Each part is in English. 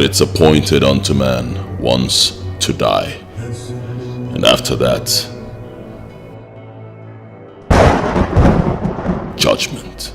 It's appointed unto man once to die, and after that, judgment.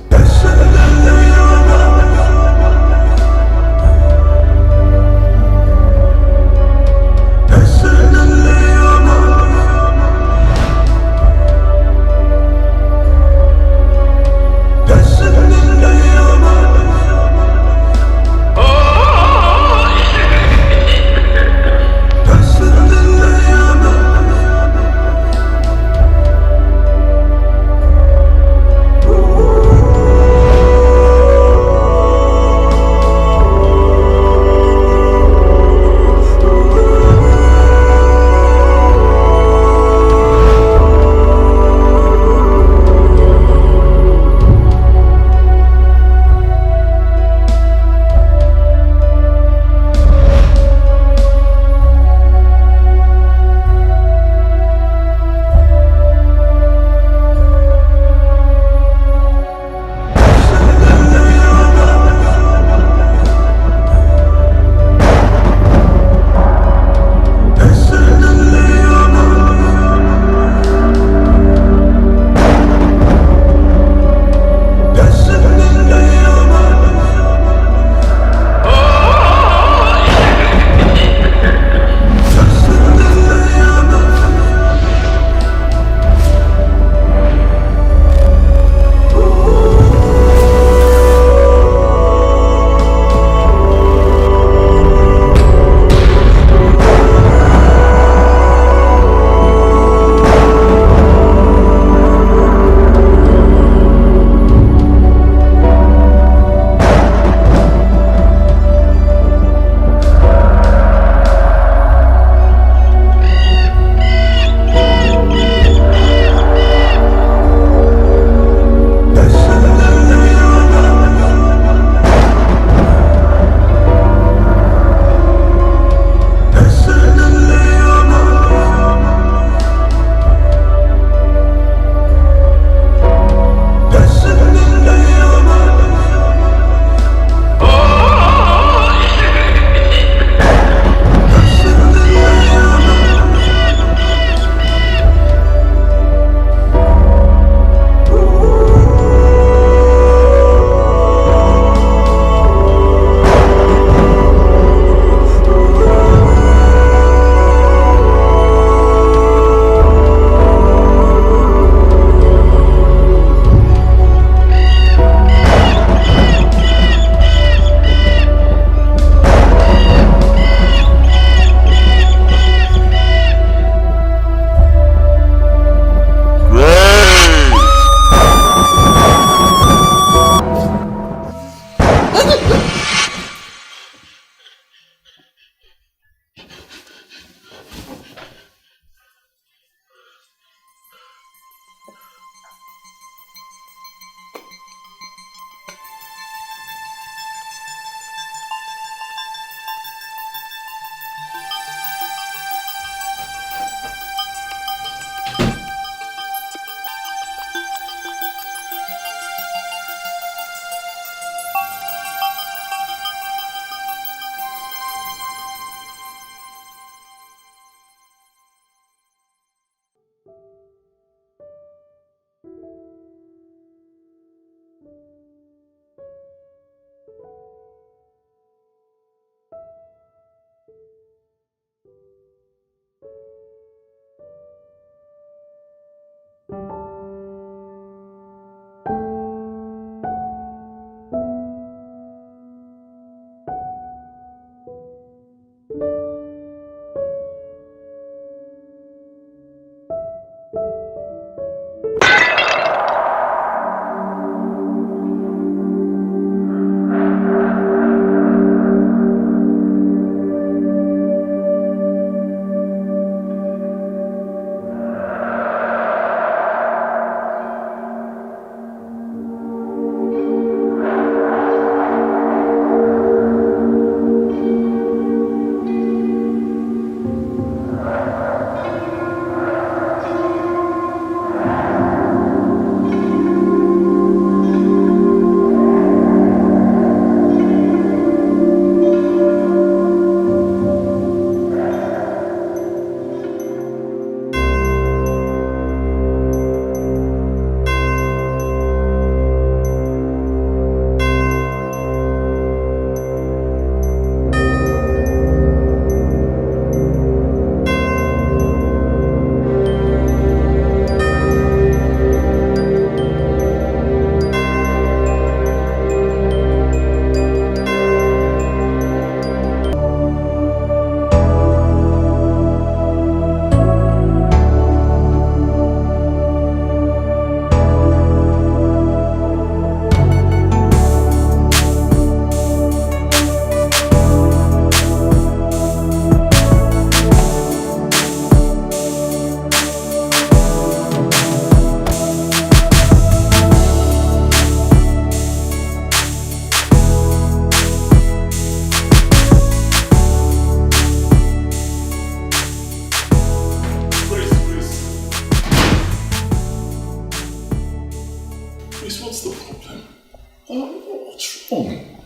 What's wrong?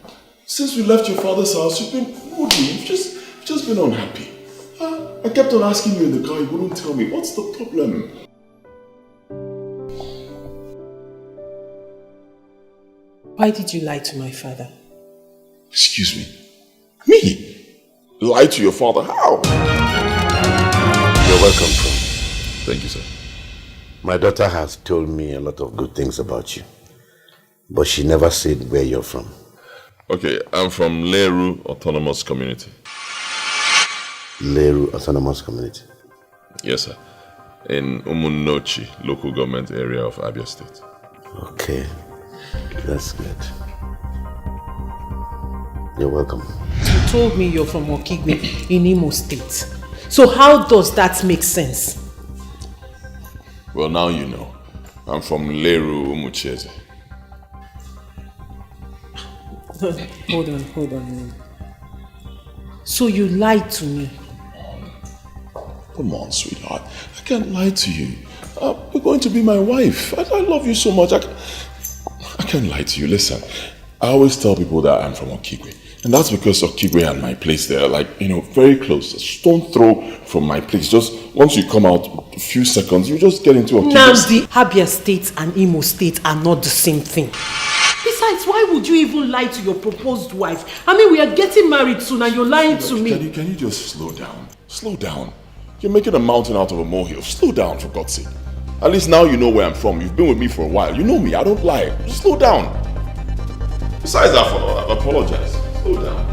Since we left your father's house, you've been moody. You've just been unhappy. I kept on asking you in the car, you wouldn't tell me. What's the problem? Why did you lie to my father? Excuse me? Me? Lie to your father? How? You're welcome, Frank. Thank you, sir. My daughter has told me a lot of good things about you, but she never said where you're from. Okay, I'm from Leru Autonomous Community. Leru Autonomous Community? Yes, sir. In Umunochi, local government area of Abia State. Okay, that's good. You're welcome. You told me you're from Okigwe in Imo State. So how does that make sense? Well, now you know. I'm from Leru Umucheze. Hold on. So you lied to me? Come on, sweetheart. I can't lie to you. You're going to be my wife. I love you so much. I can't lie to you. Listen, I always tell people that I'm from Okigwe. And that's because Okigwe and my place, they're like, very close. A stone throw from my place. Just once you come out, a few seconds, you just get into Okigwe. Nnamdi, Abia State and Imo State are not the same thing. Besides, why would you even lie to your proposed wife? I mean, we are getting married soon and you're lying to me. Can you just slow down? Slow down. You're making a mountain out of a molehill. Slow down, for God's sake. At least now you know where I'm from. You've been with me for a while. You know me. I don't lie. Just slow down. Besides, I apologize. Slow down.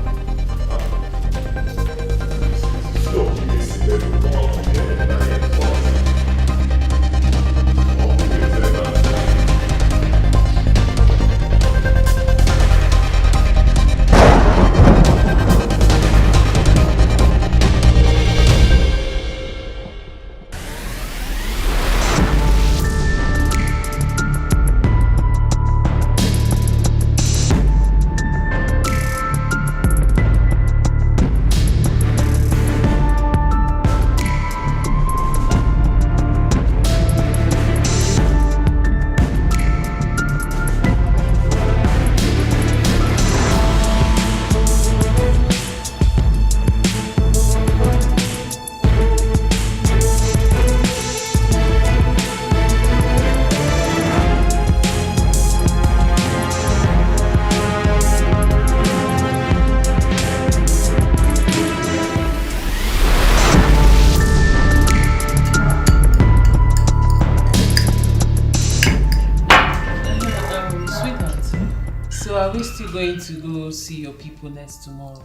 Going to go see your people next tomorrow?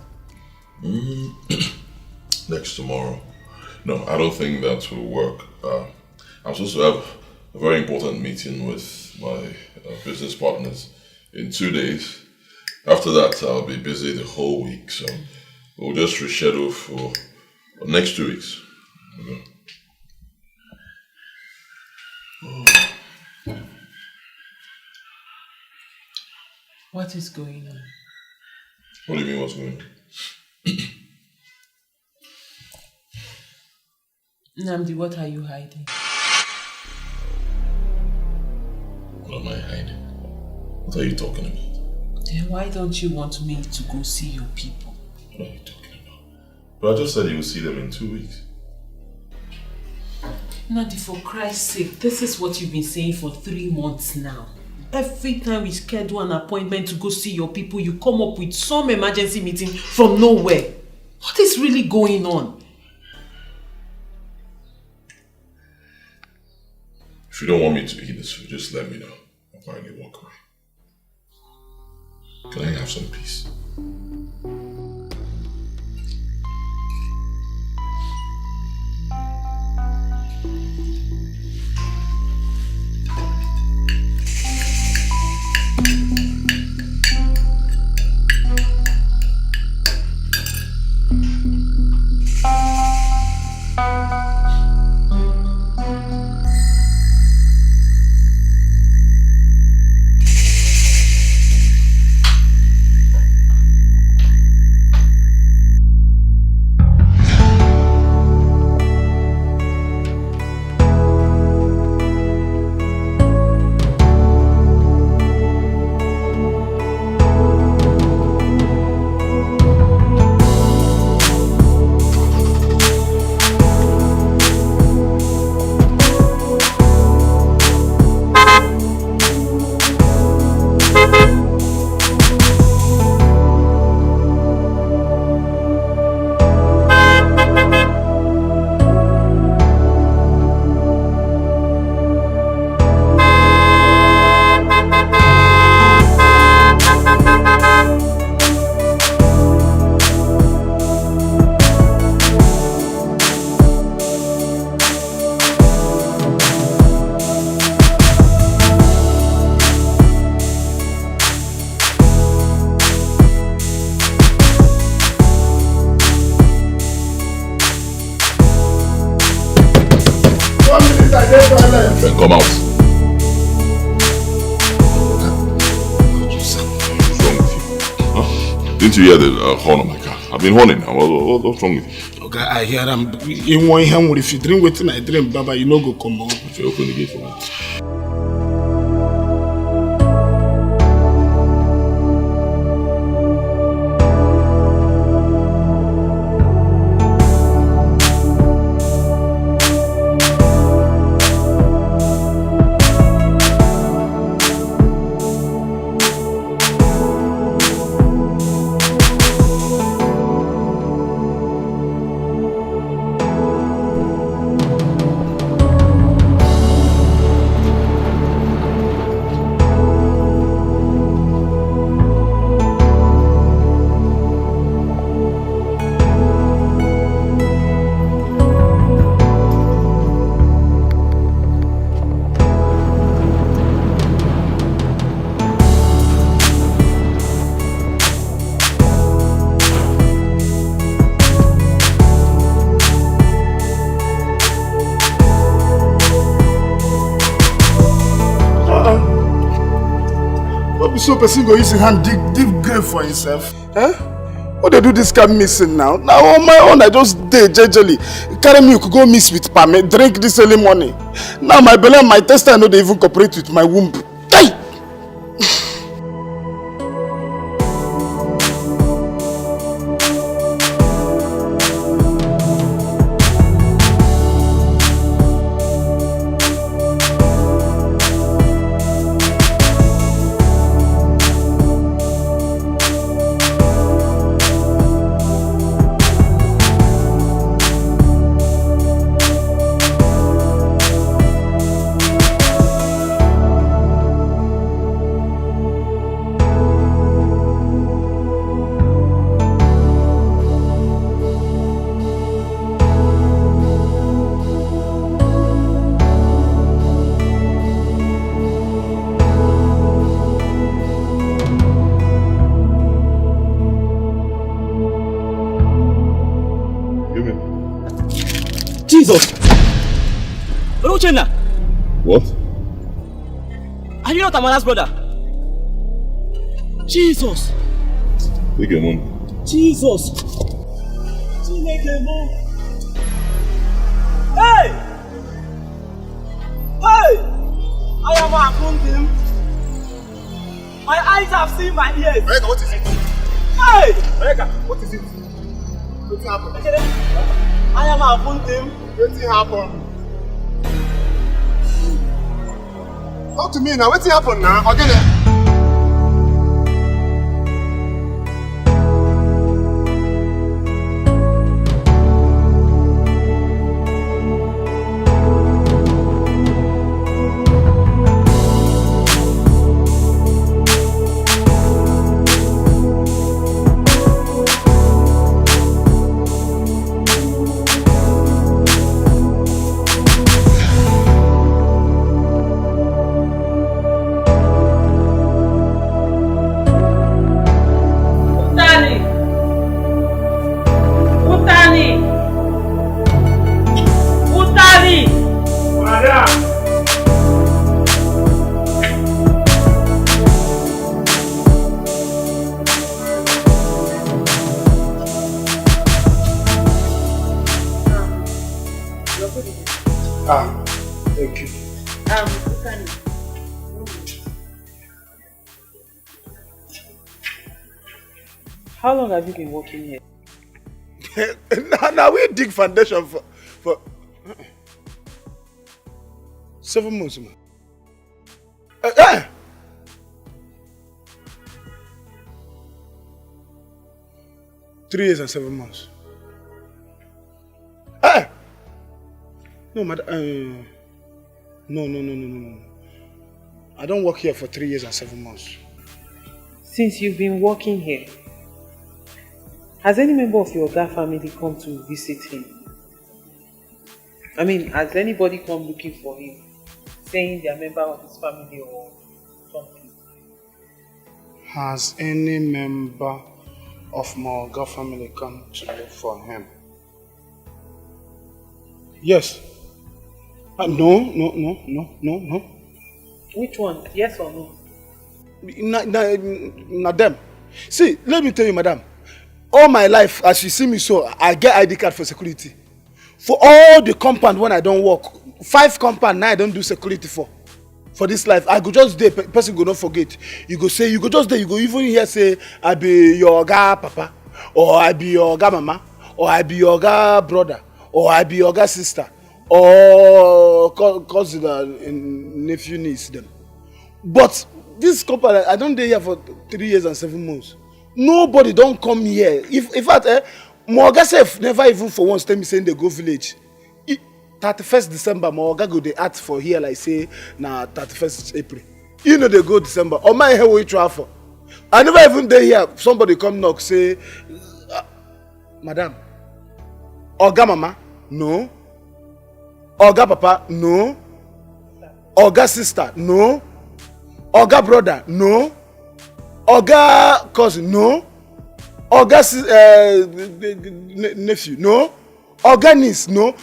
Next tomorrow? No, I don't think that will work. I'm supposed to have a very important meeting with my business partners in 2 days. After that, I'll be busy the whole week, so we'll just reschedule for next 2 weeks. Okay. What is going on? What do you mean, what's going on? Nnamdi, what are you hiding? What am I hiding? What are you talking about? Then why don't you want me to go see your people? What are you talking about? But I just said you will see them in 2 weeks. Nnamdi, for Christ's sake, this is what you've been saying for 3 months now. Every time we schedule an appointment to go see your people, you come up with some emergency meeting from nowhere. What is really going on? If you don't want me to eat this food, just let me know. I'll finally walk away. Can I have some peace? Come out. What's wrong with you? Huh? Didn't you hear the horn of my car? I've been horning now. What's wrong with you? Okay, I hear them. In one hand, if you drink waiting, I drink, Baba, you no go come on. If you open the gate for me. So person go use his hand dig grave for himself. Huh? What they do this guy missing now? Now on my own I just dey jejely. Carry me, you could go miss with Pame, drink this early morning. Now my belly and my tester know they even cooperate with my womb. Die! Jesus! Uchenna! What? Are you not Amara's brother? Jesus! Take a moment. Jesus! Hey! Hey! I am Akundim. My eyes have seen my ears. Reka, what is it? Hey! Reka, what is it? What happened? I am Akundim. What happened? Talk to me now. What happened now? Again. Thank you. How long have you been working here? now we dig foundation for 7 months, man. 3 years and 7 months. No, madam. No. I don't work here for 3 years and 7 months. Since you've been working here, has any member of your Oga family come to visit him? I mean, has anybody come looking for him, saying they're a member of his family or something? Has any member of my Oga family come to look for him? Yes. No. Which one? Yes or no? Not them. See, let me tell you, madam. All my life, as you see me so, I get ID card for security. For all the compound when I don't work, 5 compound now I don't do security for. For this life, I go just there, person go not forget. You go say, you go just there, you go even hear say, I be your guy papa, or I be your guy mama, or I be your guy brother, or I be your guy sister, or cousin and nephew niece them. But this compound, I don't dey here for 3 years and 7 months. Nobody don't come here. In fact, my oga sef never even for once tell me saying they go village. 31st December, my oga go dey act for here like say na 31st April. You know they go December. Or my hair we travel. I never even dey here. Somebody come knock say, Madam, oga mama, no. Oga papa, no. Oga sister, no. Oga brother, no. Oga cousin, no. Oga nephew, no. Oga niece, no.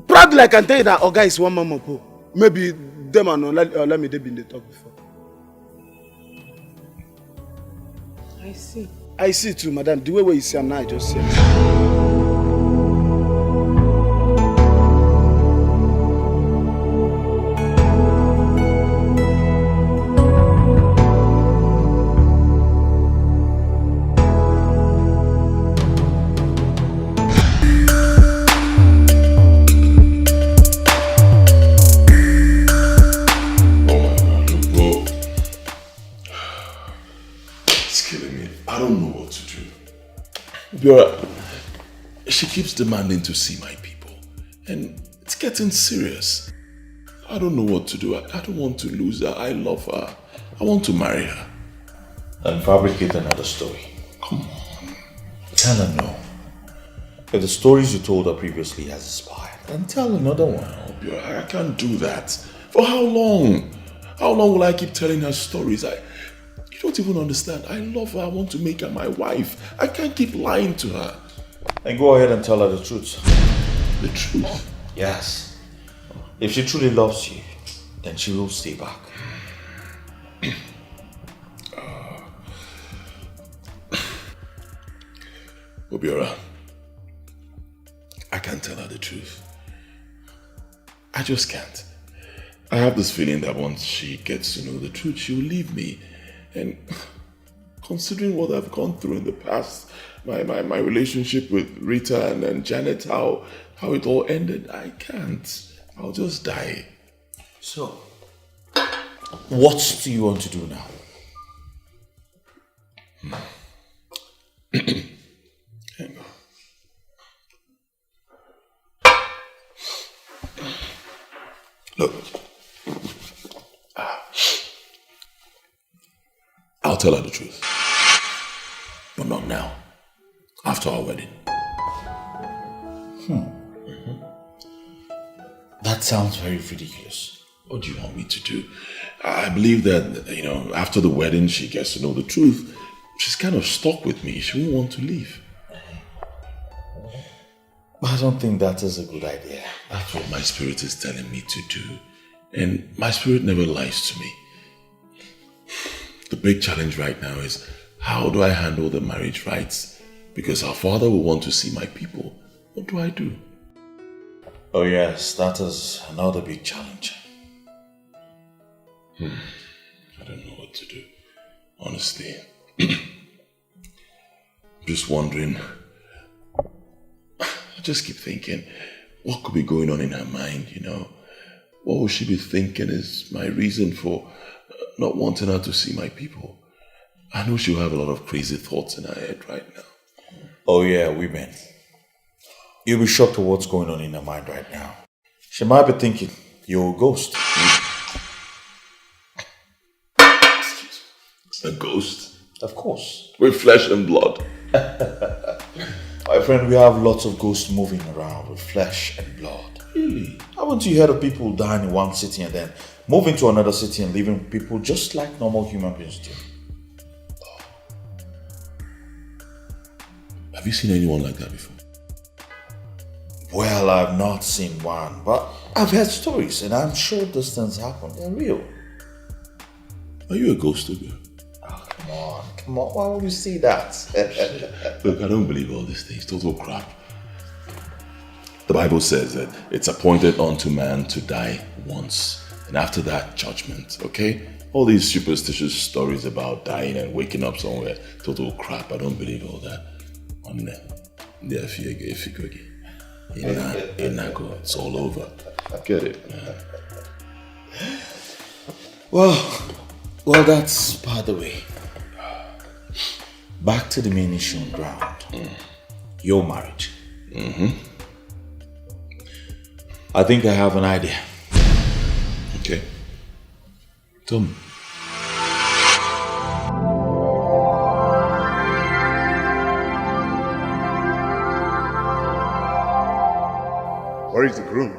Proudly I can tell you that Oga is one mama po. Maybe them and let me they been the talk before. I see. I see too, madam. The way you see I'm now, I just see it. Biora, she keeps demanding to see my people, and it's getting serious. I don't know what to do. I don't want to lose her. I love her. I want to marry her. And fabricate another story. Come on. Tell her no. If the stories you told her previously has inspired, then tell another one. Oh, Biora, I can't do that. For how long? How long will I keep telling her stories? You don't even understand. I love her. I want to make her my wife. I can't keep lying to her. Then go ahead and tell her the truth. The truth? Yes. If she truly loves you, then she will stay back. Obiora, I can't tell her the truth. I just can't. I have this feeling that once she gets to know the truth, she will leave me. And considering what I've gone through in the past, my relationship with Rita and Janet, how it all ended, I can't. I'll just die. So, what do you want to do now? Hang on. Look. I'll tell her the truth. But not now. After our wedding. That sounds very ridiculous. What do you want me to do? I believe that, after the wedding, she gets to know the truth. She's kind of stuck with me. She won't want to leave. I don't think that is a good idea. That's what my spirit is telling me to do. And my spirit never lies to me. The big challenge right now is, how do I handle the marriage rights? Because our father will want to see my people. What do I do? Oh yes, that is another big challenge. I don't know what to do. Honestly. Just wondering. I just keep thinking, what could be going on in her mind, What will she be thinking is my reason for not wanting her to see my people? I know she'll have a lot of crazy thoughts in her head right now. Oh yeah, women. You'll be shocked at what's going on in her mind right now. She might be thinking, you're a ghost. A ghost? Of course. With flesh and blood. My friend, we have lots of ghosts moving around with flesh and blood. Really? Haven't you heard of people dying in one city and then moving to another city and leaving people just like normal human beings do? Have you seen anyone like that before? Well, I've not seen one, but I've heard stories, and I'm sure those things happen. They're real. Are you a ghost digger? Oh, come on. Why would you say that? Look, I don't believe all these things. Total crap. The Bible says that it's appointed unto man to die once, and after that, judgment, okay? All these superstitious stories about dying and waking up somewhere, total crap. I don't believe all that. It's all over. Get it, man. Well, that's by the way. Back to the main issue on ground. Your marriage. I think I have an idea. Okay. Tell me. Where is the groom?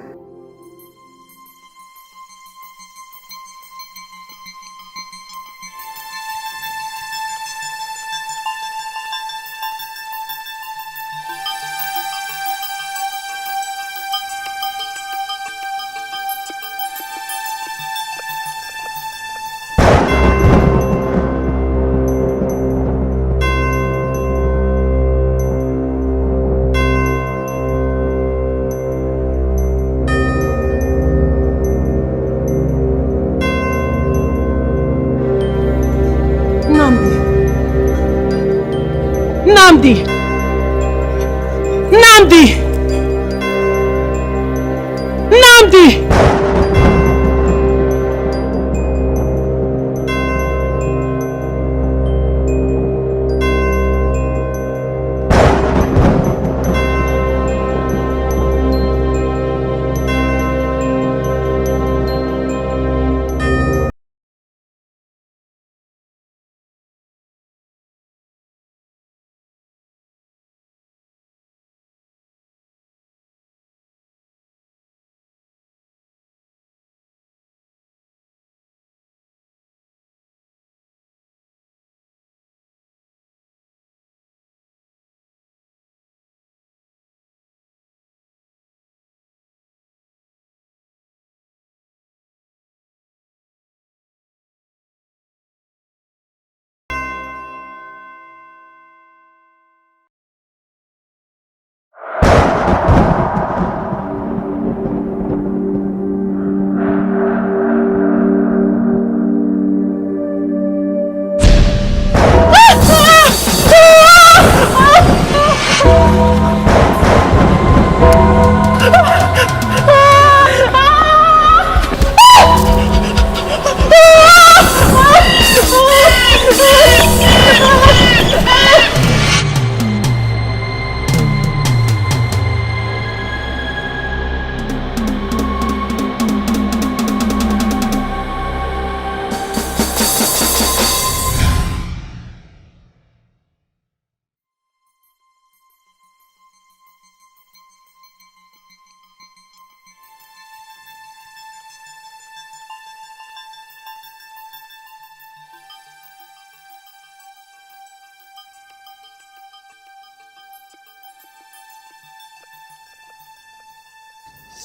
Nnamdi! Nnamdi! Nnamdi!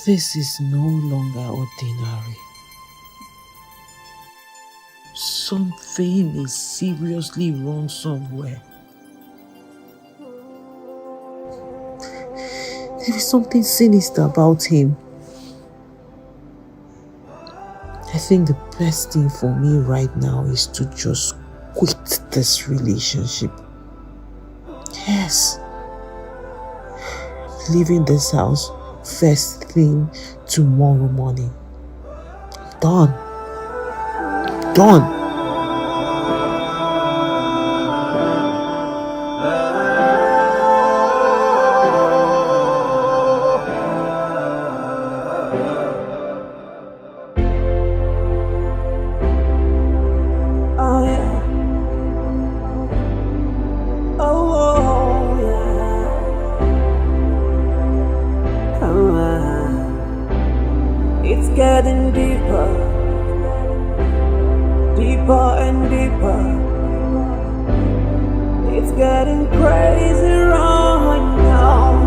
This is no longer ordinary. Something is seriously wrong somewhere. There is something sinister about him. I think the best thing for me right now is to just quit this relationship. Yes. Leaving this house first thing tomorrow morning. Done. Done. It's getting deeper, deeper and deeper. It's getting crazy right now.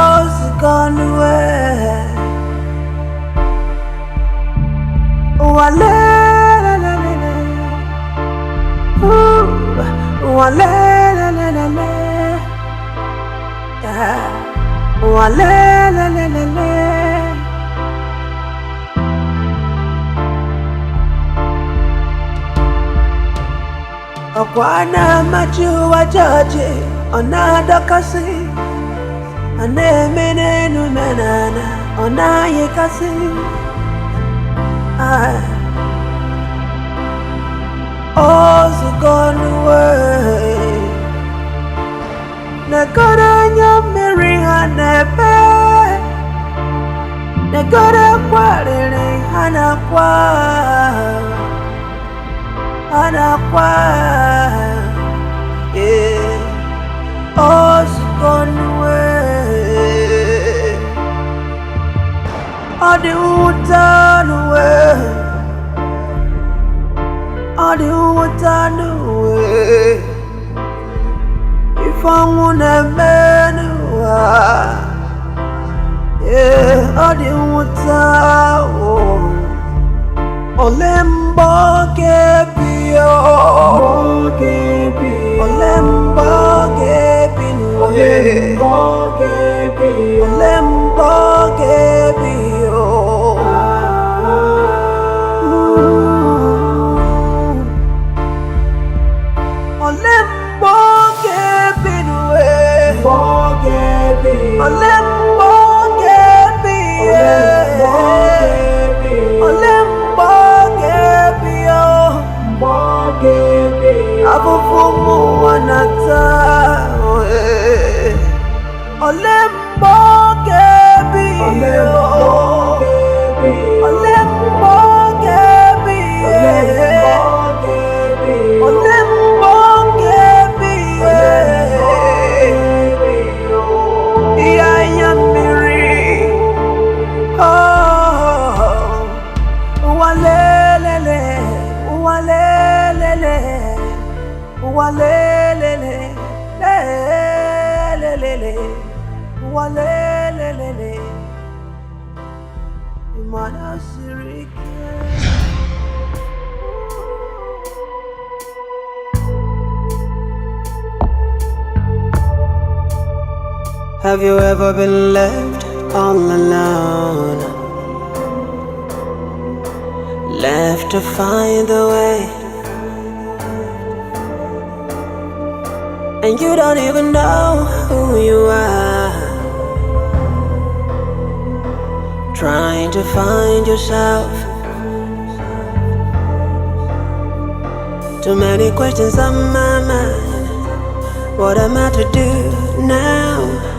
gone away. Wale, la, la, la, la. Ooh, wale, la, la, la, la. Yeah. Wale, la, la, la, la. Okwana majuwa George, onadokasi. Anemene numenana, onayekasi. All's gone away. Nagora nyamiri hanepe. Nagora kwarele hanakwa. Hanakwa. Yeah. All's gone away. All the done away. All the done away. If I wanna man, yeah, all the Olembo gebio, Olembo gebio, Olembo gebio. Olembo gebio, Olembo gebio, Olembo gebio. Abufumu wanata, Olembo gebio, Olembo gebio, Olembo gebio. Iya yamiri, oh, walelele, walelele, walelele, lelele, walelele. Imana sirike. Have you ever been left all alone? Left to find the way, and you don't even know who you are. Trying to find yourself. Too many questions on my mind. What am I to do now?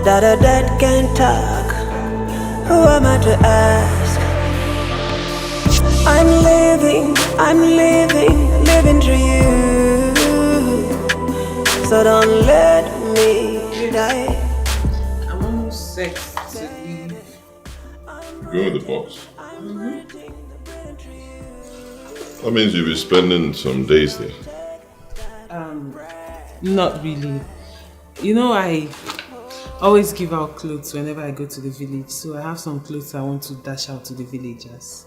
That a dead can't talk. Who am I to ask? I'm living through you. So don't let me die. I'm almost set to leave. Go with the boss. That means you'll be spending some days there. Not really. You know, I always give out clothes whenever I go to the village, so I have some clothes I want to dash out to the villagers.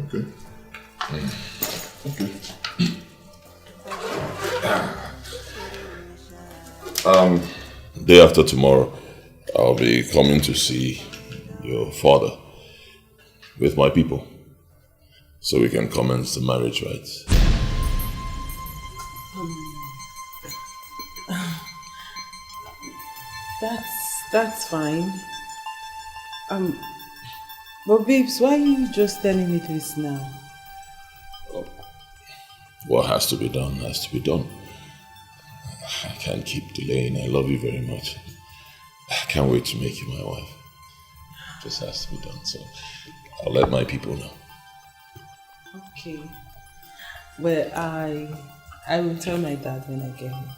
Okay. Okay. Day after tomorrow, I'll be coming to see your father with my people, so we can commence the marriage rites. That's fine. But babes, why are you just telling me this now? What has to be done has to be done. I can't keep delaying. I love you very much. I can't wait to make you my wife. It just has to be done. So I'll let my people know. Okay. Well, I will tell my dad when I get home.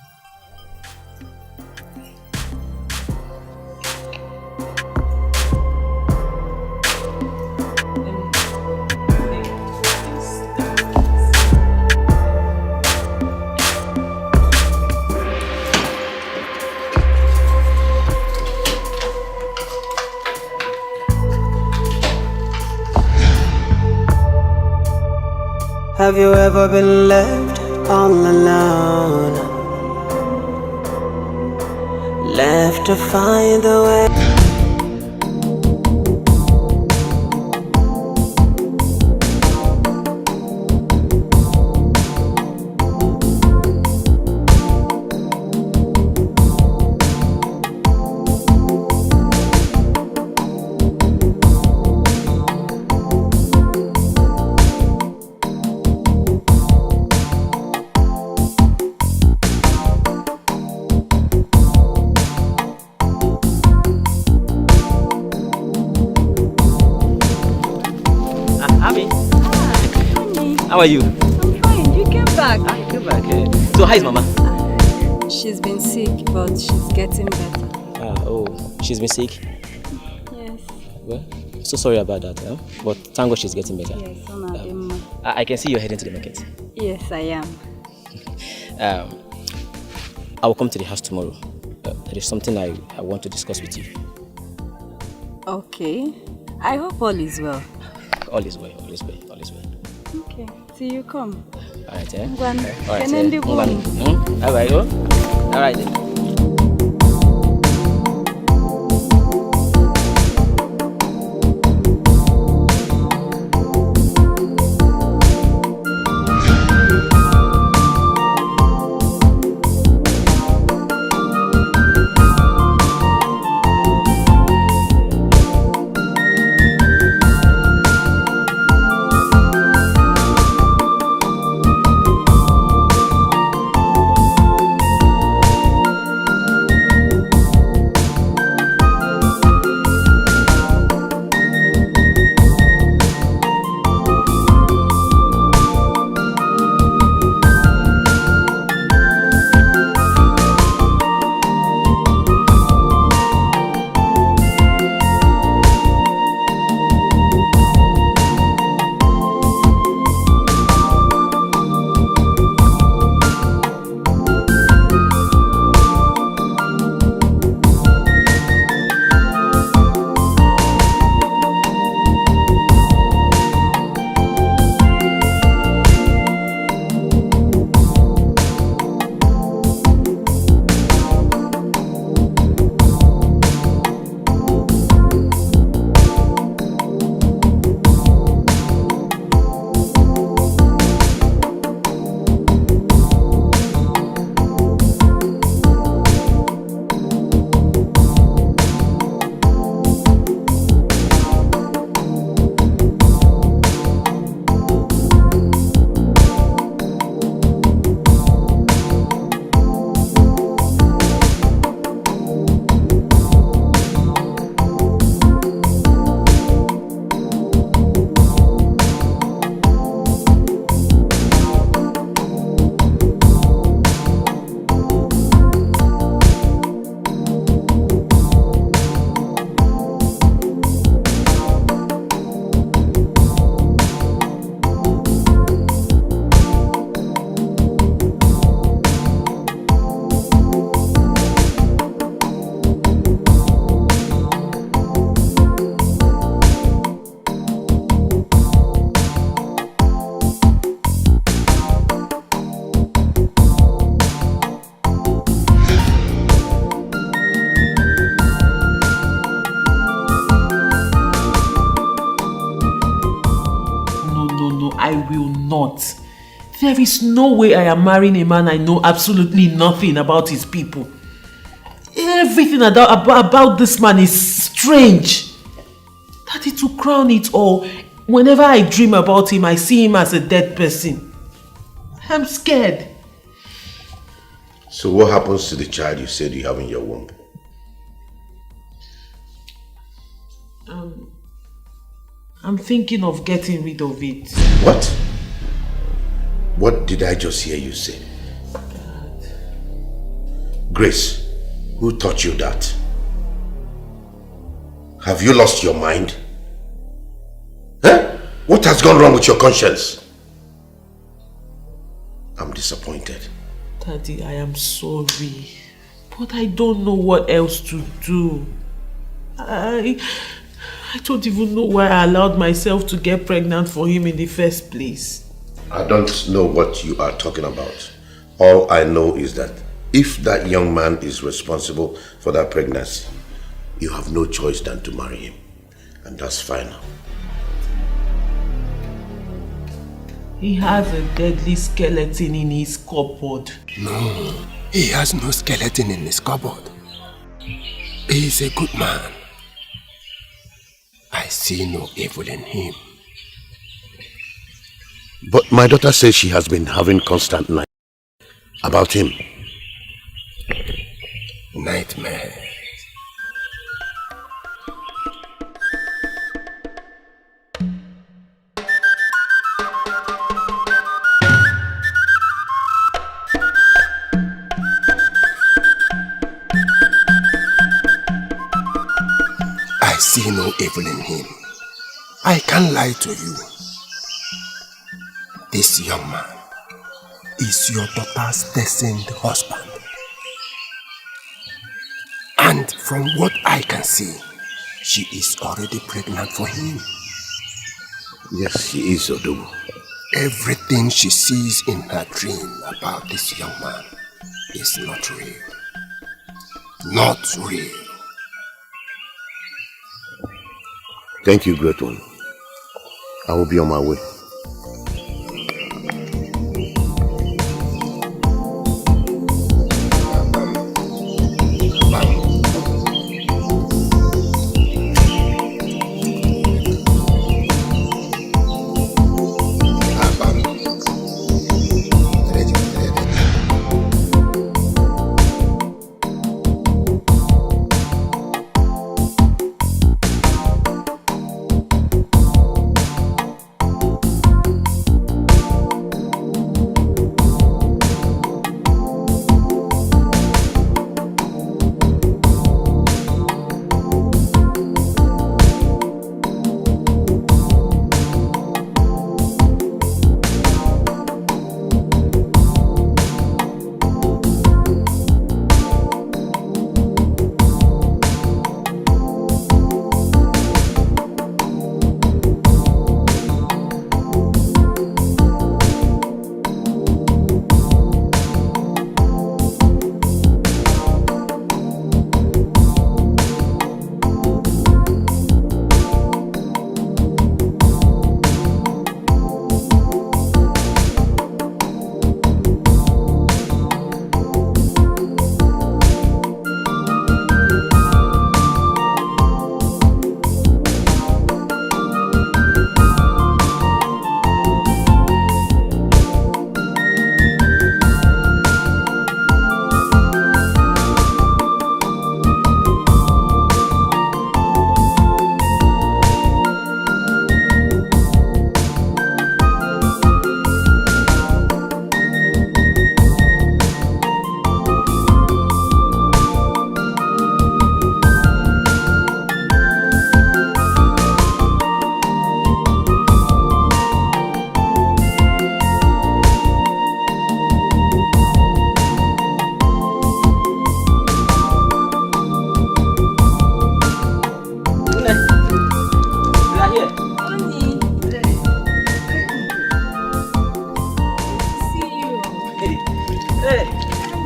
Have you ever been left all alone? Left to find the way. How are you? I'm fine. You came back. I came back. So, how is Mama? She's been sick, but she's getting better. Oh, she's been sick? Yes. Well, so sorry about that, huh? But thank God she's getting better. Yes, I can see you're heading to the market. Yes, I am. I will come to the house tomorrow. There is something I want to discuss with you. Okay. I hope all is well. All is well, all is well, all is well. Okay. See you come. Alright, Alright, Alright, alright then. There is no way I am marrying a man I know absolutely nothing about his people. Everything about this man is strange. Daddy, to crown it all, whenever I dream about him, I see him as a dead person. I'm scared. So what happens to the child you said you have in your womb? I'm thinking of getting rid of it. What? What did I just hear you say? Grace, who taught you that? Have you lost your mind? Huh? What has gone wrong with your conscience? I'm disappointed. Daddy, I am sorry. But I don't know what else to do. I don't even know why I allowed myself to get pregnant for him in the first place. I don't know what you are talking about. All I know is that if that young man is responsible for that pregnancy, you have no choice than to marry him. And that's final. He has a deadly skeleton in his cupboard. No, he has no skeleton in his cupboard. He is a good man. I see no evil in him. But my daughter says she has been having constant nightmares about him. Nightmares. I see no evil in him. I can't lie to you. This young man is your daughter's destined husband. And from what I can see, she is already pregnant for him. Yes, she is, Odogu. Everything she sees in her dream about this young man is not real. Not real. Thank you, great one. I will be on my way.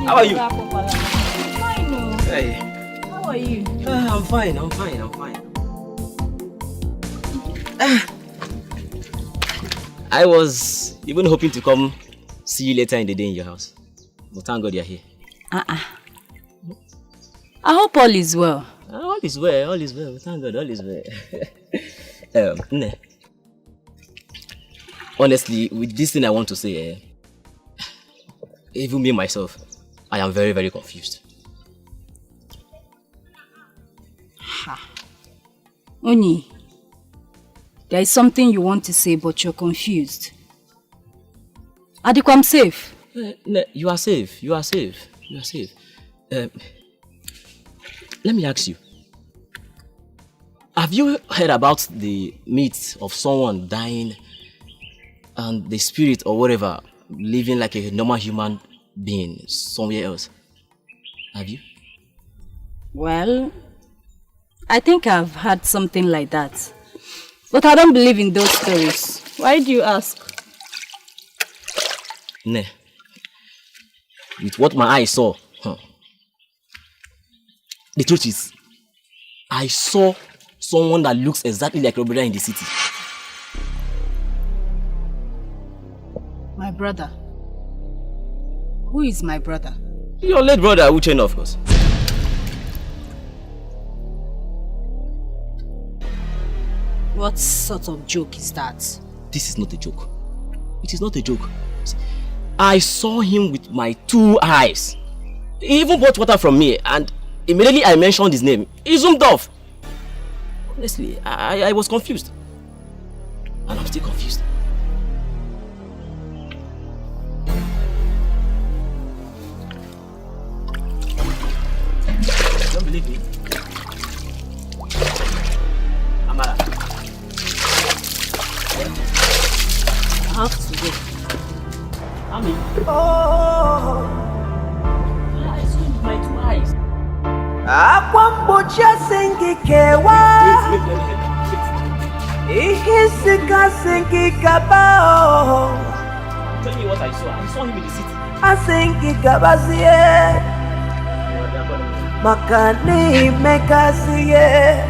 How are you? Fine. Hey. How are you? I'm fine. I was even hoping to come see you later in the day in your house. But thank God you're here. I hope all is well. All is well. Thank God, all is well. Nne. Honestly, with this thing I want to say, even me myself, I am very, very confused. Oni, there is something you want to say, but you're confused. Adiku, I'm safe. No, you are safe. Let me ask you. Have you heard about the myth of someone dying and the spirit or whatever living like a normal human being somewhere else? Have you? Well, I think I've had something like that. But I don't believe in those stories. Why do you ask? Ne. With what my eyes saw, the truth is, I saw someone that looks exactly like your brother in the city. My brother? Who is my brother? Your late brother, Uchenna, of course. What sort of joke is that? This is not a joke. It is not a joke. I saw him with my 2 eyes. He even bought water from me, and immediately I mentioned his name. He zoomed off. Honestly, I was confused. And I'm still confused. Don't believe me? Amara. I have to go. Ami. Oh. I saw him with my 2 eyes. Akwambocha sengikewa. Ihisika sengikabao. Tell me what I saw. I saw him in the city. Asengikabazie. Makani mekasiye.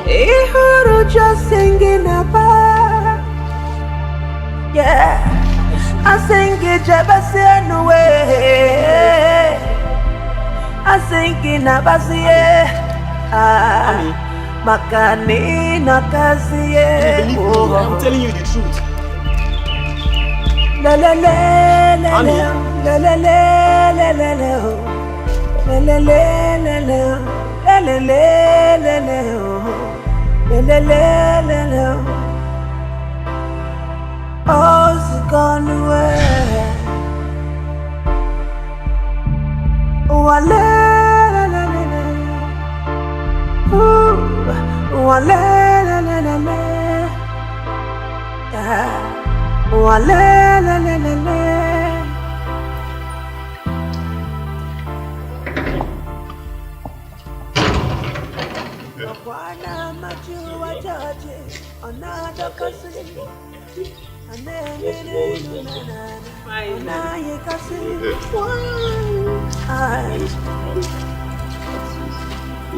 Ihuru josinginaba. Yeah, I sing it Jabasianuwe. I sing it Nabasie. Makani Nakasie. I'm telling you the truth. La la la la la la la la la la la la la la la la la la la. All's gone away. Oh, la la la la la. Oh, la la la la la. Oh, la la la la la. Wana majua jaji, another cousin.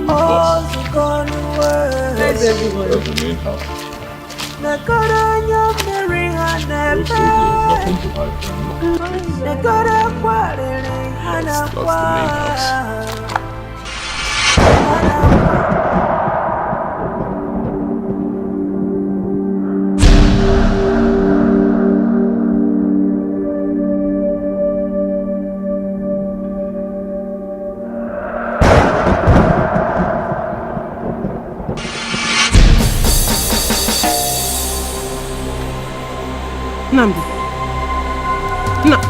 All's gonna work. That's the main house. That's the main house. Nnamdi. Nnamdi.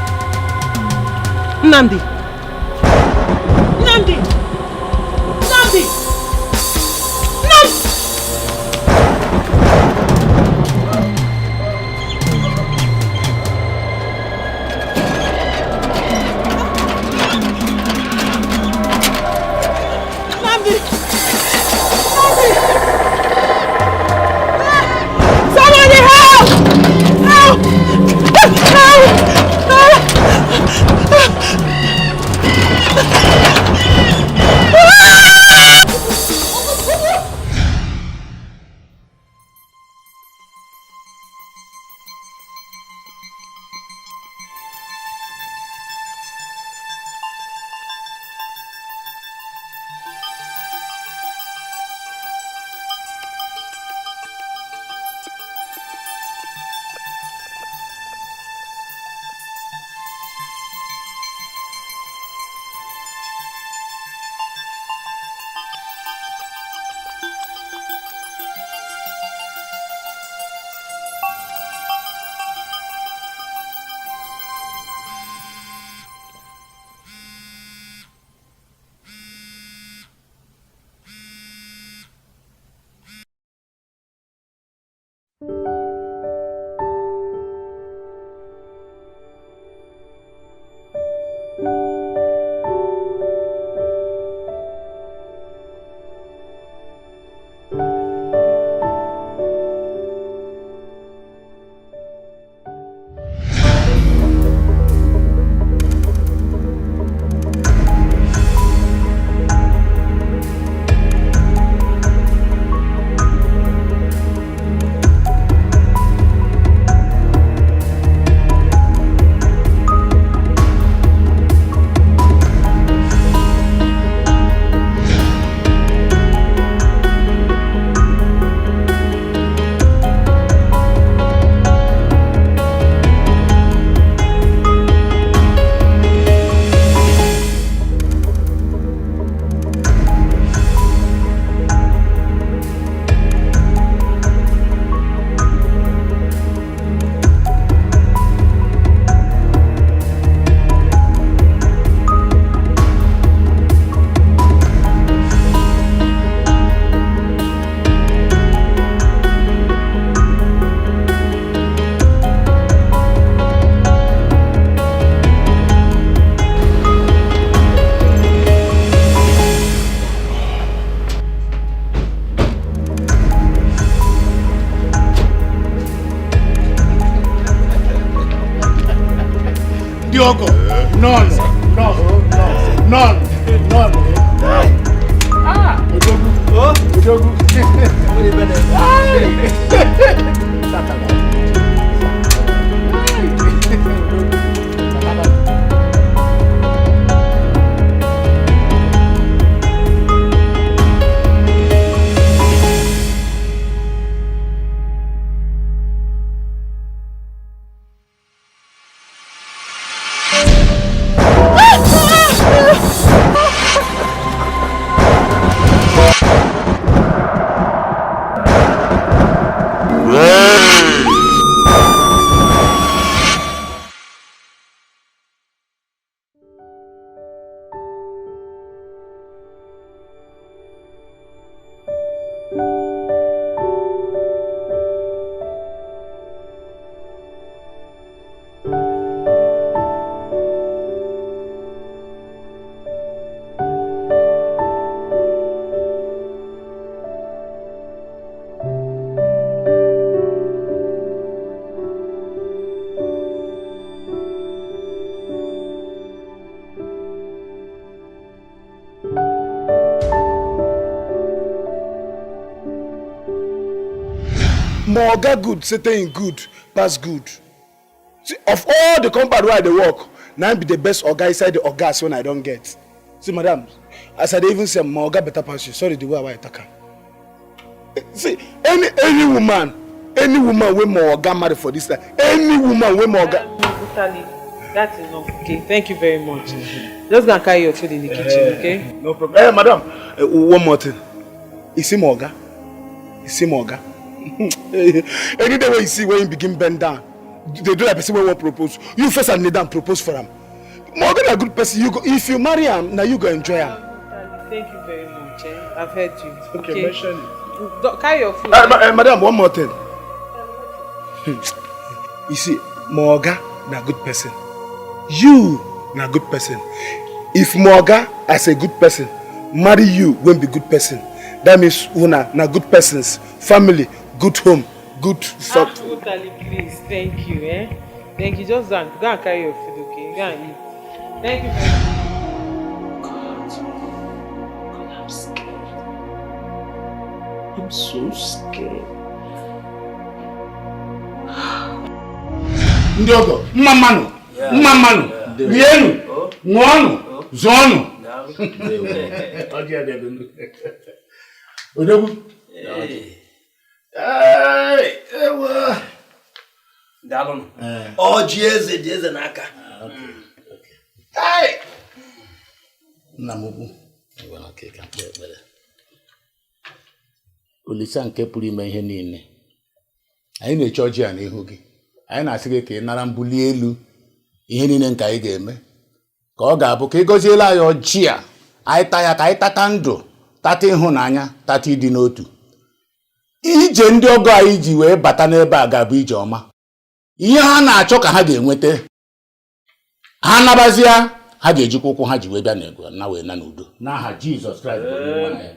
Nnamdi. Nnamdi. Nnamdi. Somebody help! Help! Help! Diogo. None. Moga good, Satan good, pass good. See, of all the compound where they work, now be the best Oga inside the Ogas when I don't get. See, madam, as I even say, Moga better pass you. Sorry, the way I talk. See, any woman with Moga married for this time, any woman with Moga. That's enough. Okay, thank you very much. Just gonna carry your food in the kitchen, okay? No problem. Hey, madam, one more thing. You see Moga? Any day when you see when you begin bend down, they do like person when you propose. You first and kneel down propose for him. Morgan a good person. You go, if you marry him, now you go enjoy him. Thank you very much. I've heard you. Okay, mention it. Carry your food. Madam, one more thing. You see, Morgan na good person. You na good person. If Morgan as a good person marry you, won't be good person. That means una na good persons, family. Good home, good stuff. Please, thank you, Thank you. Just go and carry your food, okay? Go and eat. Thank you very much. God, I'm scared. I'm so scared. Ndiogo, Mamanu, Rienu, Mwanu, Zonu. Odogu. Dalon. Oh, jeze naka. Hey. Namubu. Olisa nke pụrụ ime ihe niile. Anyị na-eche ọjị a n'ihu gị. Anyị na-asị gị ka ị nara mbuli elu ihe niile nke anyị ga-eme. Ka ọ ga-abụ ka ị gọziela anyị ọjị a, anyị taa ya ka anyị tata ndụ, tata ịhụnanya, tata ịdị n'otu. Ije ndị ọgọ anyị ji wee bata n'ebe a ga-abụ ije ọma. Ihe ha na-achọ ka ha ga-enweta. Ha nabazia, ha ga-ejikwa ụkwụ ha ji wee bịa n'ego na wee na n'udo. N'aha Jizọs Kraịst bụ onye nwe anyị.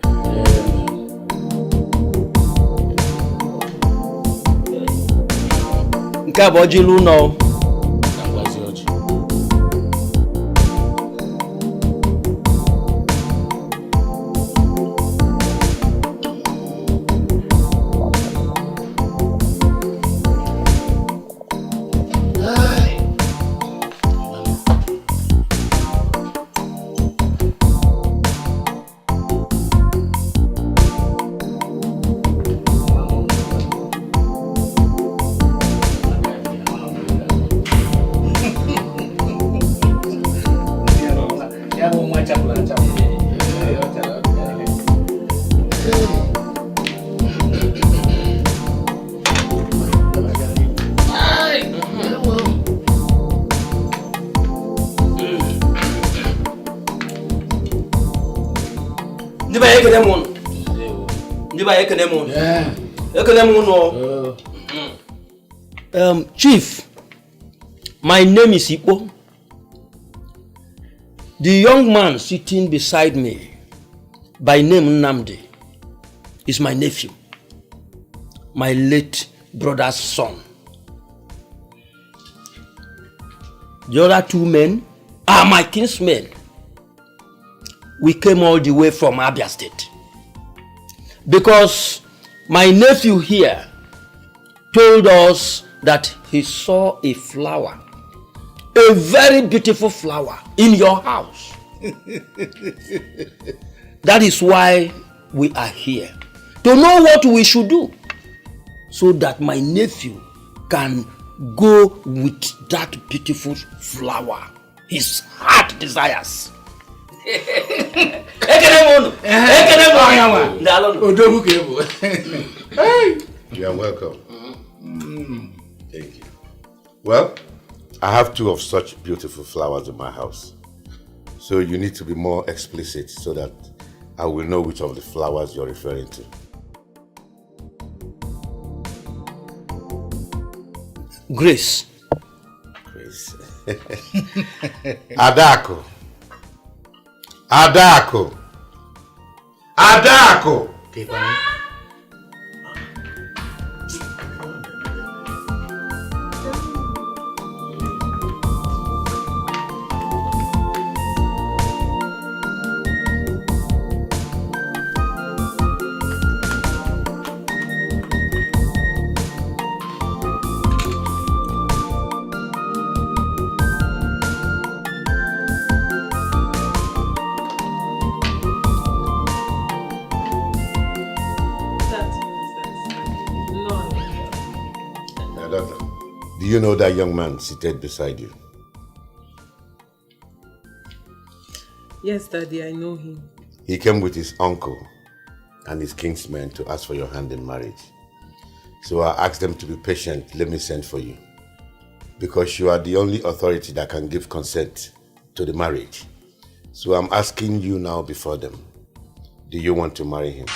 Nke a bụ ọjị ilu ụlọ. Chief, my name is Ipo. The young man sitting beside me, by name Nnamdi, is my nephew, my late brother's son. The other 2 men are my kinsmen. We came all the way from Abia State. Because my nephew here told us that he saw a flower, a very beautiful flower in your house. That is why we are here, to know what we should do, so that my nephew can go with that beautiful flower his heart desires. You are welcome. Thank you. Well, I have 2 of such beautiful flowers in my house. So you need to be more explicit so that I will know which of the flowers you're referring to. Grace. Grace. Adako. Adako. Adako. Do you know that young man seated beside you? Yes, Daddy, I know him. He came with his uncle and his kinsmen to ask for your hand in marriage. So I asked them to be patient. Let me send for you. Because you are the only authority that can give consent to the marriage. So I'm asking you now before them. Do you want to marry him?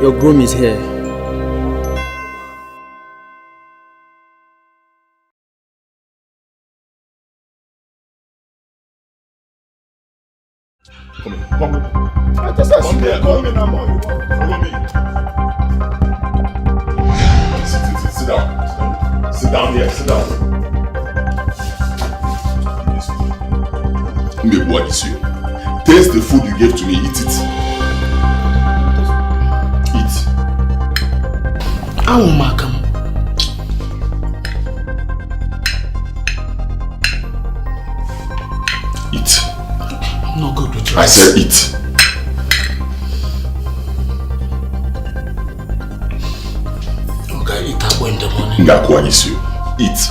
Your groom is here. Come here, come here. I just said, come here, follow me. Sit down. Sit down here, sit down. What is you? Taste the food you gave to me, eat it. Oh, Malcolm. Eat. I'm not good with rice. I said eat. Okay, eat up in the morning. Ngakwa is you. Eat.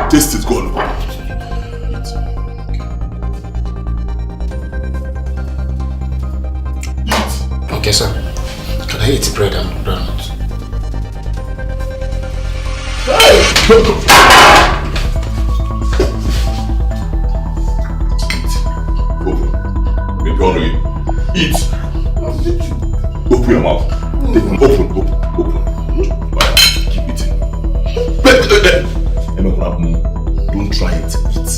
Taste it, go on. Eat. Okay, sir. Can I eat bread and donuts? Eat. Open. Maybe on again. Eat. Open your mouth. Open. Right. Keep eating. Don't try it. Eat.